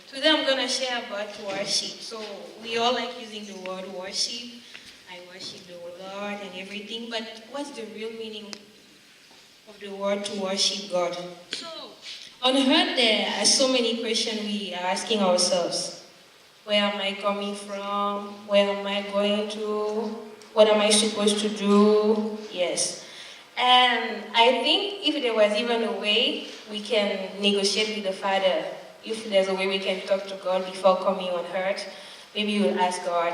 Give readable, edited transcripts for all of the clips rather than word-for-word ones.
Today I'm going to share about worship. So we all like using the word worship. I worship the Lord and everything, but what's the real meaning of the word to worship God? So on earth there are so many questions we are asking ourselves. Where am I coming from? Where am I going to? What am I supposed to do? Yes. And I think if there was even a way we can negotiate with the Father, if there's a way we can talk to God before coming on earth, maybe we'll ask God,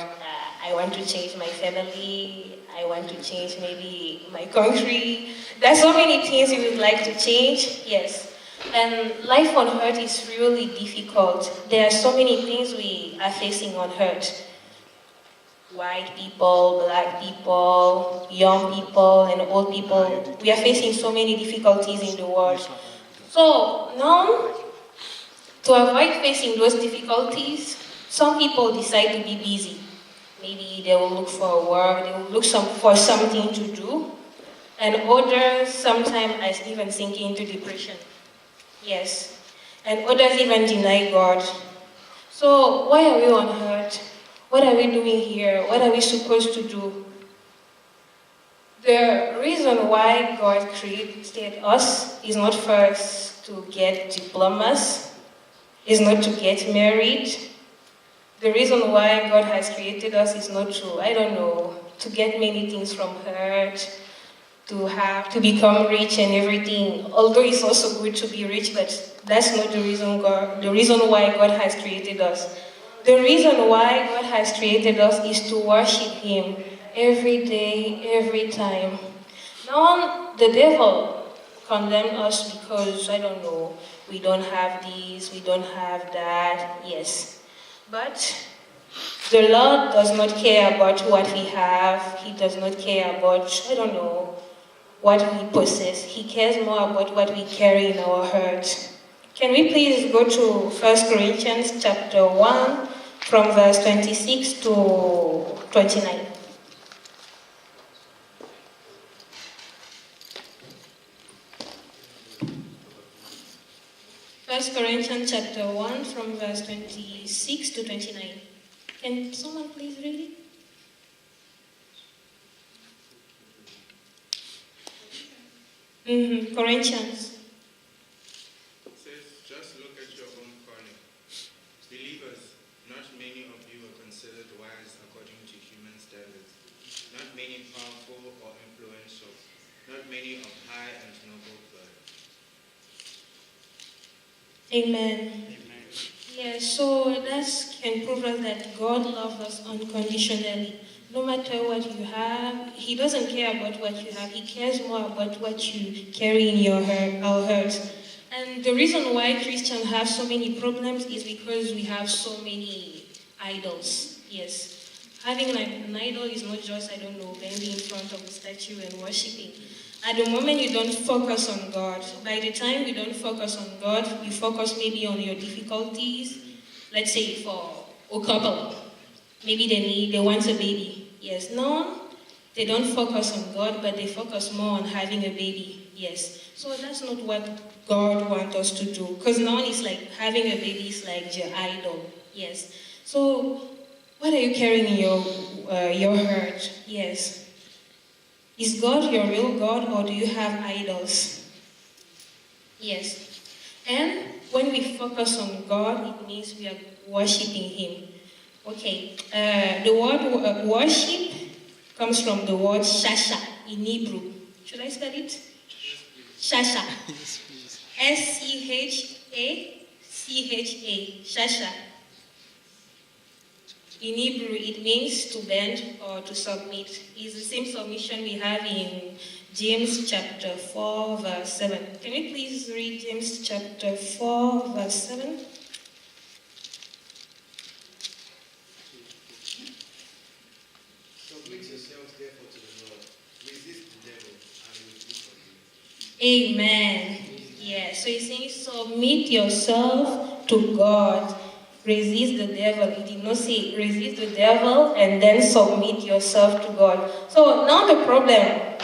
I want to change my family, I want to change maybe my country. There's so many things we would like to change, yes. And life on earth is really difficult. There are so many things we are facing on earth. White people, black people, young people, and old people. We are facing so many difficulties in the world. So now, to avoid facing those difficulties, some people decide to be busy. Maybe they will look for work, they will look for something to do. And others sometimes are even sinking into depression. Yes. And others even deny God. So why are we on earth? What are we doing here? What are we supposed to do? The reason why God created us is not first to get diplomas, is not to get married. The reason why God has created us is not to get many things from earth, to become rich and everything. Although it's also good to be rich, but that's not the reason why God has created us. The reason why God has created us is to worship Him every day, every time. Now, the devil condemns us because, we don't have this, we don't have that, yes. But the Lord does not care about what we have. He does not care about, what we possess. He cares more about what we carry in our heart. Can we please go to 1 Corinthians chapter 1 from verse 26 to 29. 1 Corinthians chapter 1 from verse 26 to 29. Can someone please read it? Corinthians. It says, just look at your own calling. Believers, not many of you are considered wise according to human standards. Not many powerful or influential. Not many of high and noble birth. Amen. Yeah, so that can prove us that God loves us unconditionally. No matter what you have, He doesn't care about what you have. He cares more about what you carry in our hearts. And the reason why Christians have so many problems is because we have so many idols. Yes. Having an idol is not just, bending in front of a statue and worshiping. At the moment you don't focus on God. By the time you don't focus on God, you focus maybe on your difficulties. Let's say for a couple, maybe they want a baby. Yes, no, they don't focus on God, but they focus more on having a baby. Yes, so that's not what God wants us to do. Because now it's like having a baby is like your idol. Yes, so what are you carrying in your heart? Yes. Is God your real God, or do you have idols? Yes. And when we focus on God, it means we are worshiping Him. Okay. The word worship comes from the word shasha in Hebrew. Should I spell it? Shasha. S-C-H-A-C-H-A. Shasha. In Hebrew, it means to bend or to submit. It's the same submission we have in James chapter 4, verse 7. Can you please read James chapter 4, verse 7? Submit yourselves therefore to the Lord. Resist the devil, and he will flee from Amen. you. Yeah, so he's saying submit yourself to God. Resist the devil. He did not say resist the devil and then submit yourself to God. So now the problem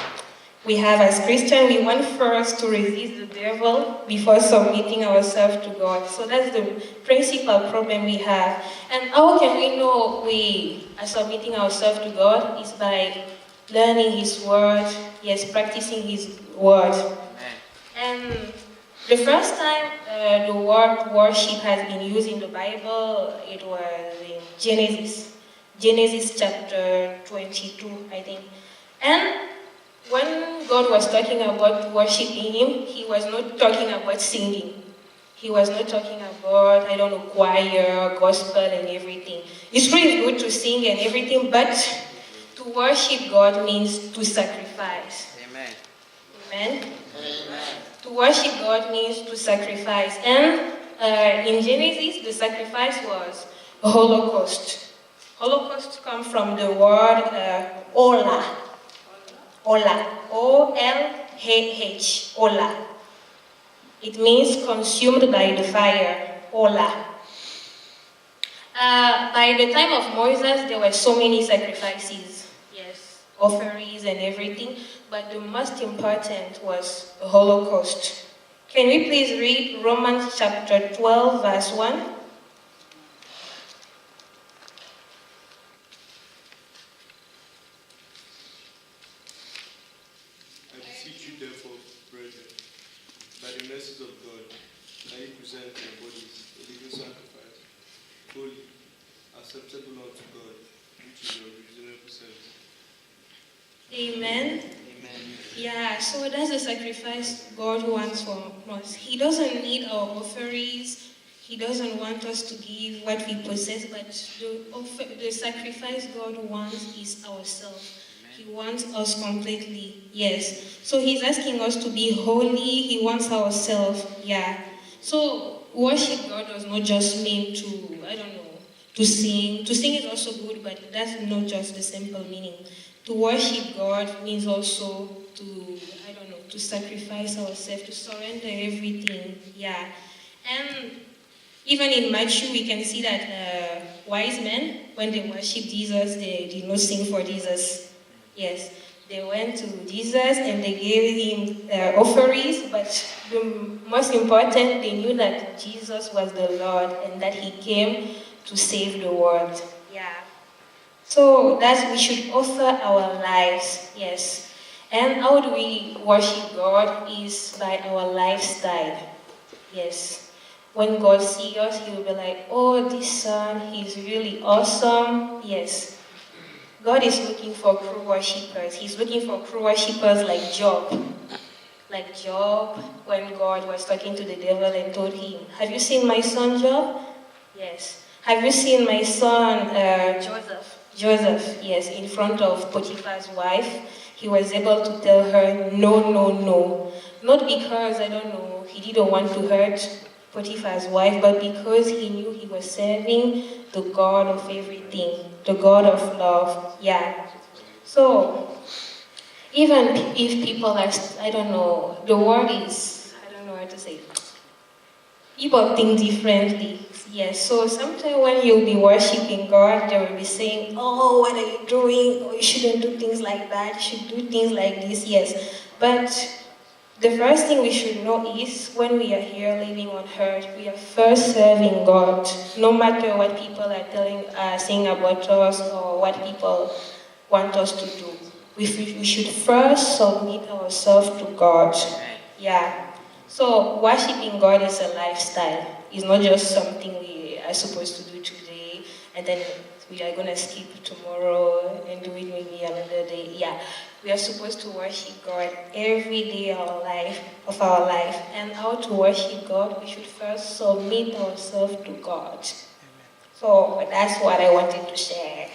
we have as Christians, we want first to resist the devil before submitting ourselves to God. So that's the principal problem we have. And how can we know we are submitting ourselves to God? Is by learning His Word, yes, practicing His Word. And the first time the word worship has been used in the Bible, it was in Genesis. Genesis chapter 22, I think. And when God was talking about worshiping Him, He was not talking about singing. He was not talking about, I don't know, choir, gospel, and everything. It's really good to sing and everything, but to worship God means to sacrifice. Amen. Amen? To worship God means to sacrifice. And in Genesis, the sacrifice was a Holocaust. Holocaust comes from the word Ola. Ola. O-L-A-H. Ola. It means consumed by the fire. Ola. By the time of Moses, there were so many sacrifices. Yes, offerings and everything. But the most important was the Holocaust. Can we please read Romans chapter 12, verse 1? Therefore, brethren, by the mercies of God, that ye present your bodies a living sacrifice, holy, acceptable unto God, which is your reasonable service. Amen. Amen. Yeah, so that's the sacrifice God wants from us. He doesn't need our offerings. He doesn't want us to give what we possess, but the sacrifice God wants is ourselves. He wants us completely, yes. So He's asking us to be holy. He wants ourselves, yeah. So worship God does not just mean to, I don't know, to sing. To sing is also good, but that's not just the simple meaning. To worship God means also to, I don't know, to sacrifice ourselves, to surrender everything, yeah. And even in Matthew, we can see that wise men, when they worship Jesus, they did not sing for Jesus. Yes, they went to Jesus and they gave Him offerings, but the most important, they knew that Jesus was the Lord and that He came to save the world. Yeah. So that we should offer our lives, yes. And how do we worship God is by our lifestyle, yes. When God sees us, He will be like, oh, this son, he's really awesome, yes. God is looking for true worshippers. He's looking for true worshippers like Job. Like Job, when God was talking to the devil and told him, have you seen my son Job? Yes. Have you seen my son Joseph? Joseph, yes, in front of Potiphar's wife. He was able to tell her, no, no, no. Not because, I don't know, he didn't want to hurt Potiphar's wife, but because he knew he was serving the God of everything, the God of love, yeah. So, even if people are, I don't know, the word is, I don't know how to say it. People think differently, yes. So sometimes when you'll be worshiping God, they will be saying, oh, what are you doing? Oh, you shouldn't do things like that, you should do things like this, yes. But the first thing we should know is when we are here living on earth, we are first serving God. No matter what people are saying about us or what people want us to do. We should first submit ourselves to God. Yeah. So worshiping God is a lifestyle. It's not just something we are supposed to do today and then we are going to skip tomorrow and do it maybe another day. Yeah. We are supposed to worship God every day of our life. And how to worship God, we should first submit ourselves to God. So that's what I wanted to share.